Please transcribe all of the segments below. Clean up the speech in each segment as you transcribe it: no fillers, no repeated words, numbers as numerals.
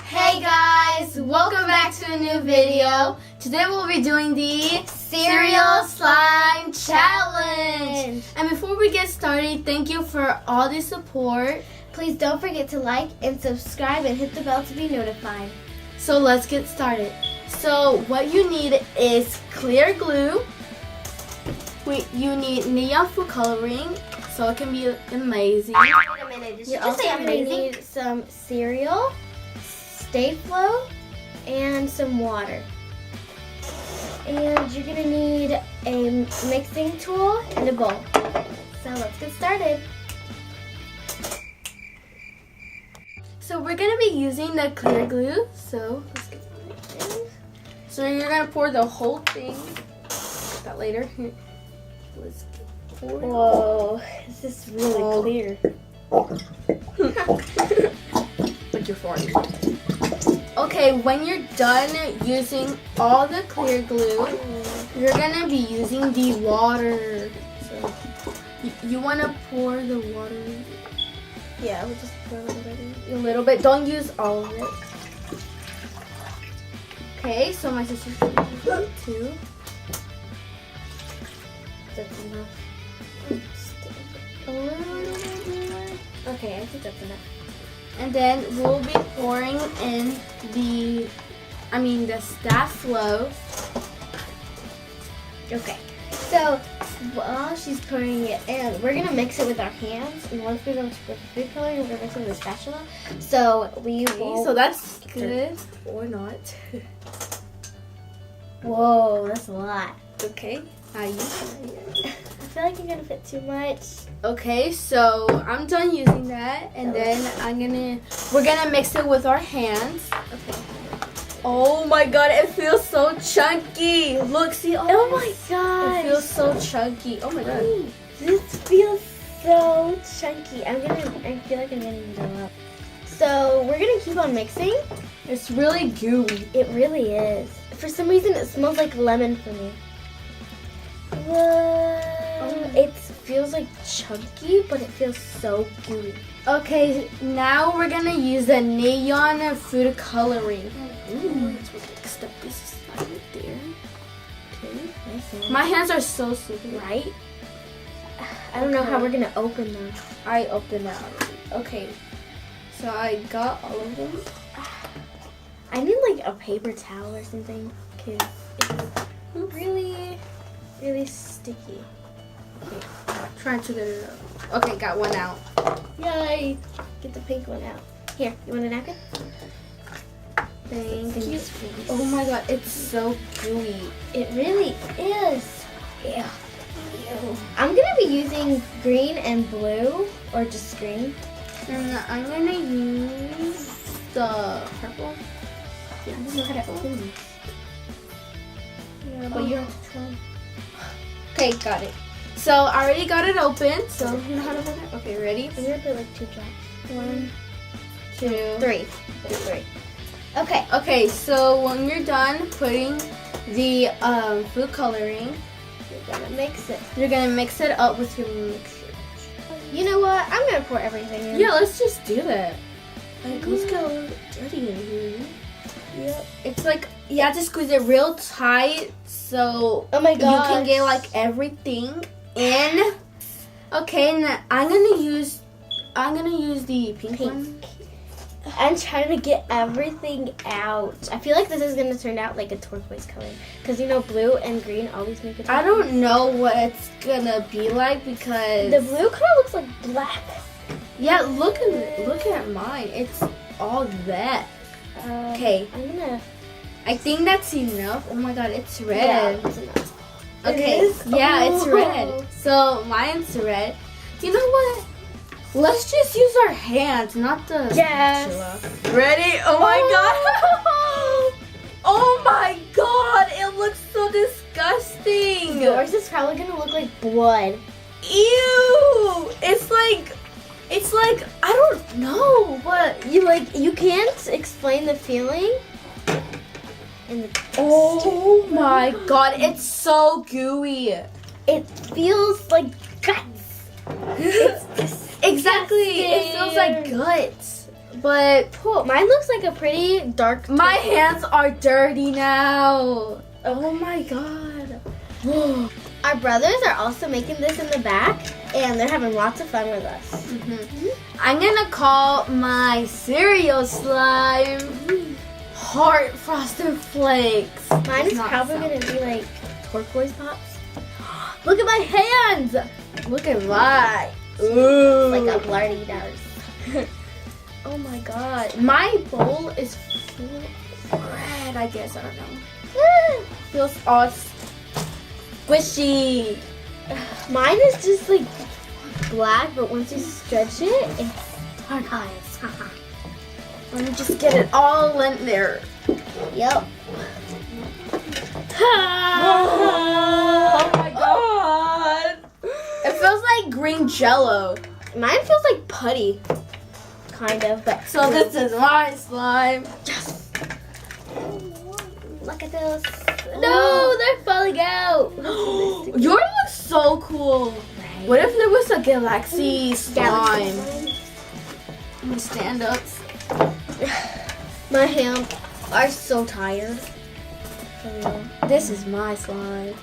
Hey guys, welcome back to a new video. Today we'll be doing the Cereal Slime Challenge. And before we get started, thank you for all the support. Please don't forget to like and subscribe and hit the bell to be notified. So let's get started. So what you need is clear glue. You need neon food coloring so it can be amazing. Wait a minute, did you You're just say also amazing? gonna Need some cereal, Stay Flow, and some water. And you're gonna need a mixing tool and a bowl. So let's get started. So we're gonna be using the clear glue. So let's get started. So you're gonna pour the whole thing. Get that later. Here. Let's pour it. Whoa, this is really clear. Like you're farting. Okay, when you're done using all the clear glue, you're gonna be using the water. So you wanna pour the water. Yeah, we'll just pour a little bit in. A little bit. Don't use all of it. Okay, so my sister's gonna use two. That's enough. A little bit more. Okay, I think that's enough. And then we'll be pouring in the Stay Flow. Okay, so while she's pouring it in, we're gonna mix it with our hands. And once we go to the food coloring, we're gonna mix it with a spatula. So we will. So that's good or not. Whoa, that's a lot. Okay. I feel like you're gonna fit too much. Okay, so I'm done using that, and then we're gonna mix it with our hands. Okay. Oh my god, it feels so chunky. Look, see, Oh my god. it feels so chunky. Oh my god. This feels so chunky. I feel like I'm gonna eat it up. So we're gonna keep on mixing. It's really gooey. It really is. For some reason, it smells like lemon for me. Whoa. It feels like chunky, but it feels so gooey. Okay, now we're gonna use the neon food coloring. Ooh, let's mix up this side right there. Okay. My hands are so slippery. Right? I don't know how we're gonna open them. I opened it already. Okay. So I got all of them. I need like a paper towel or something, because it's really, really sticky. Okay. Trying to get it out. Okay, got one out. Yay! Get the pink one out. Here, you want a napkin? Thank Thank you. you. Oh my god, it's so gooey. It really is. Yeah. Ew. I'm gonna be using green and blue, or just green. And I'm gonna use the purple. I don't know how to open these. Yeah, But you have to try. Okay, got it. So I already got it open. So you know how to open it? Okay, ready? I'm gonna put like 2 drops. 1, 2, 3. There's 3. Okay. Okay, so when you're done putting the food coloring, You're gonna mix it. you're gonna mix it up with your mixture. You know what? I'm gonna pour everything in. Yeah, let's just do that. Like, let's get a little bit dirty in here. Yep. It's like you have to squeeze it real tight so Oh my you god. can get like everything in. Okay, now I'm gonna use the pink one. I'm trying to get everything out. I feel like this is gonna turn out like a turquoise color, because you know blue and green always make it. I don't know what it's gonna be like because The blue kind of looks like black. yeah, look at mine. It's all that. Okay, I think that's enough. Oh my god, it's red. Yeah, that's enough. Okay, It is? yeah, it's Oh. red. So mine's red. You know what? Let's just use our hands, not the Yes. spatula. Ready? Oh my god! Oh my god! It looks so disgusting. Yours is probably gonna look like blood. Ew! It's like I don't know, but You can't explain the feeling. And the oh my god, it's so gooey. it feels like guts. It's Exactly. It feels like disgusting. guts. but Cool. Mine looks like a pretty dark. my hands are dirty now. Oh my god. Our brothers are also making this in the back, and they're having lots of fun with us. I'm gonna call my cereal slime Heart Frosted Flakes. Mine is Not probably sound- gonna be like turquoise pops. Look at my hands! Look at mine. Like a bloody nose. Oh my god. My bowl is full of bread, I guess. I don't know. Feels all squishy. Mine is just like black, but once you stretch it, it's hard eyes. Let me just get it all in there. Yep. Oh my god. It feels like green jello. Mine feels like putty, kind of, but So this is my slime. yes. Look at this. No, they're falling out. Yours looks so cool. What if there was a galaxy slime? Galaxy I'm gonna stand up. My hands are so tired. For real. This is my slime.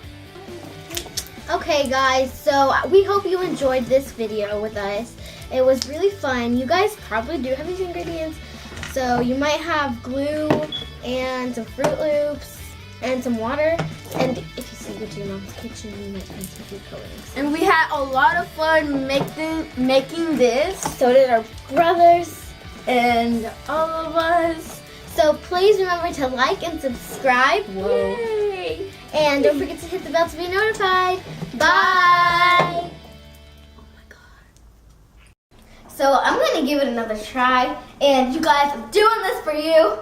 Okay, guys, so we hope you enjoyed this video with us. It was really fun. You guys probably do have these ingredients. So you might have glue and some Fruit Loops and some water. And if you see what your mom's kitchen, you might find some food colorings. And we had a lot of fun making this, So did our brothers. and all of us. So please remember to like and subscribe. Whoa. Yay! And don't forget to hit the bell to be notified. Bye! So I'm gonna give it another try. And you guys, I'm doing this for you.